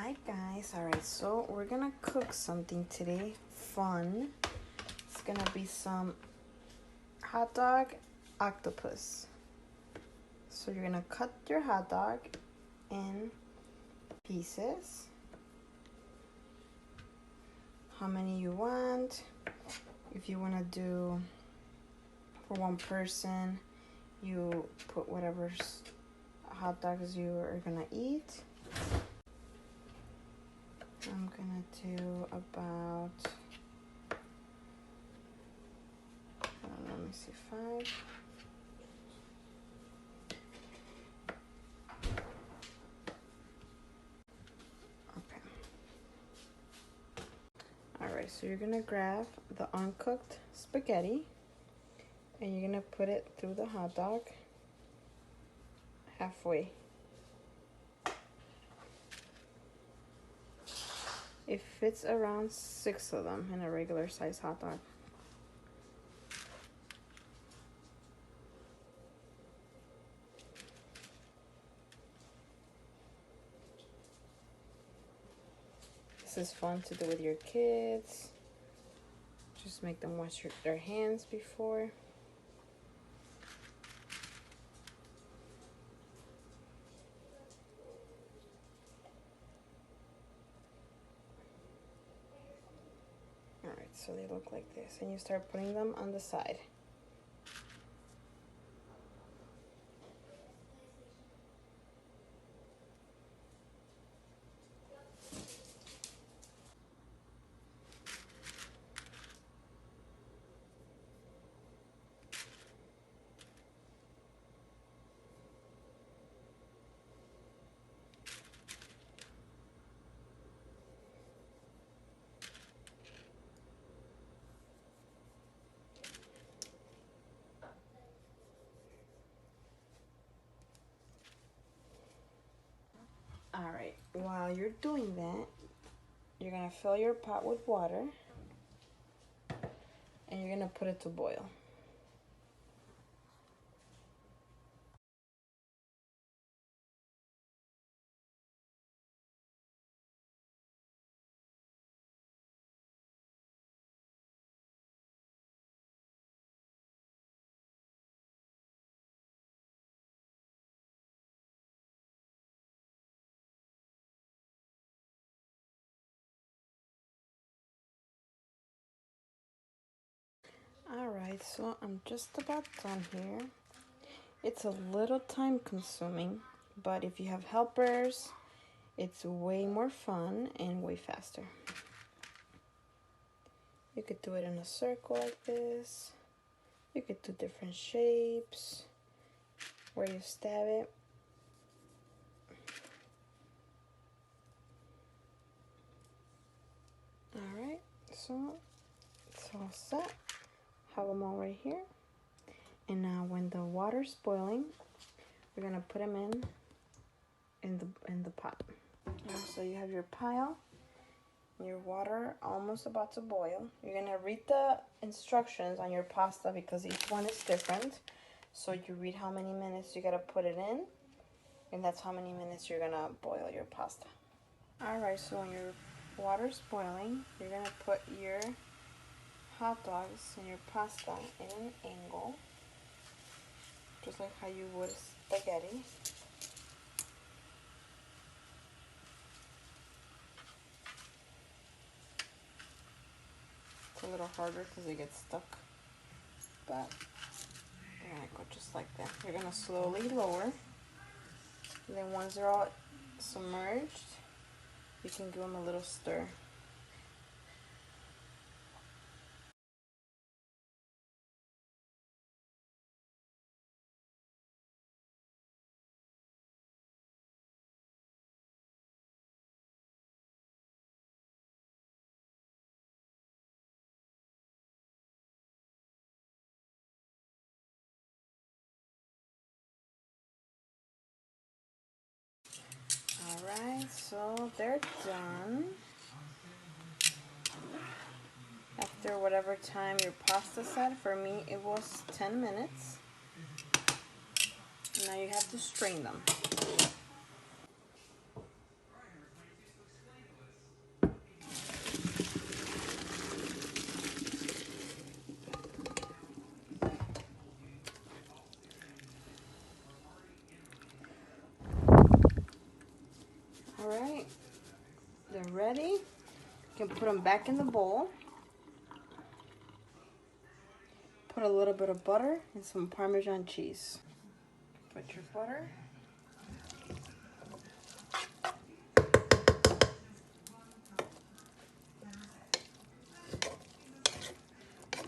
Hi guys, alright, so we're gonna cook something today, fun. It's gonna be some hot dog octopus. So you're gonna cut your hot dog in pieces, how many you want. If you want to do for one person, you put whatever hot dogs you are gonna eat. I'm gonna do about, let me see, 5. Okay. Alright, so you're gonna grab the uncooked spaghetti and you're gonna put it through the hot dog halfway. It fits around 6 of them in a regular size hot dog. This is fun to do with your kids. Just make them wash their hands before. Alright, so they look like this, and you start putting them on the side. Alright, while you're doing that, you're gonna fill your pot with water and you're gonna put it to boil. Alright, so I'm just about done here. It's a little time consuming, but if you have helpers, it's way more fun and way faster. You could do it in a circle like this. You could do different shapes where you stab it. Alright, so it's all set. Have them all right here. And now when the water's boiling, we're gonna put them in the pot. And so you have your pile, your water almost about to boil. You're gonna read the instructions on your pasta because each one is different. So you read how many minutes you gotta put it in, and that's how many minutes you're gonna boil your pasta. Alright, so when your water's boiling, you're gonna put your hot dogs and your pasta in an angle, just like how you would spaghetti. It's a little harder because they get stuck, but they're gonna go just like that. You're gonna slowly lower, and then once they're all submerged, you can give them a little stir. Alright, so they're done. After whatever time your pasta set, for me it was 10 minutes. Now you have to strain them. Alright, they're ready. You can put them back in the bowl. Put a little bit of butter and some Parmesan cheese. Put your butter.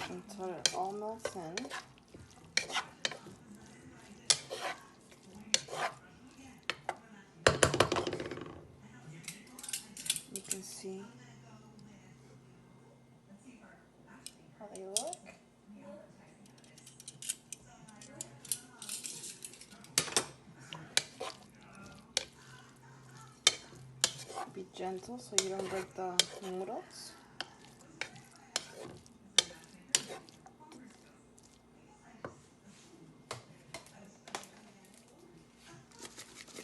Until it all melts in. You can see how they look. Be gentle so you don't break the noodles.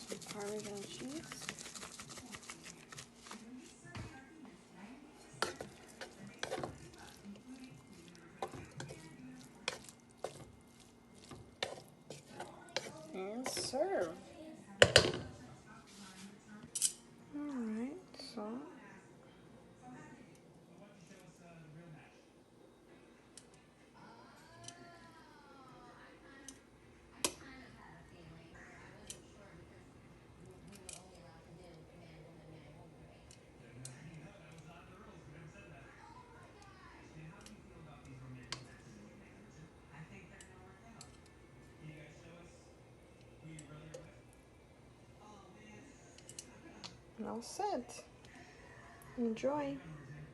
Some Parmesan cheese. And serve. Alright, so and all set. Enjoy.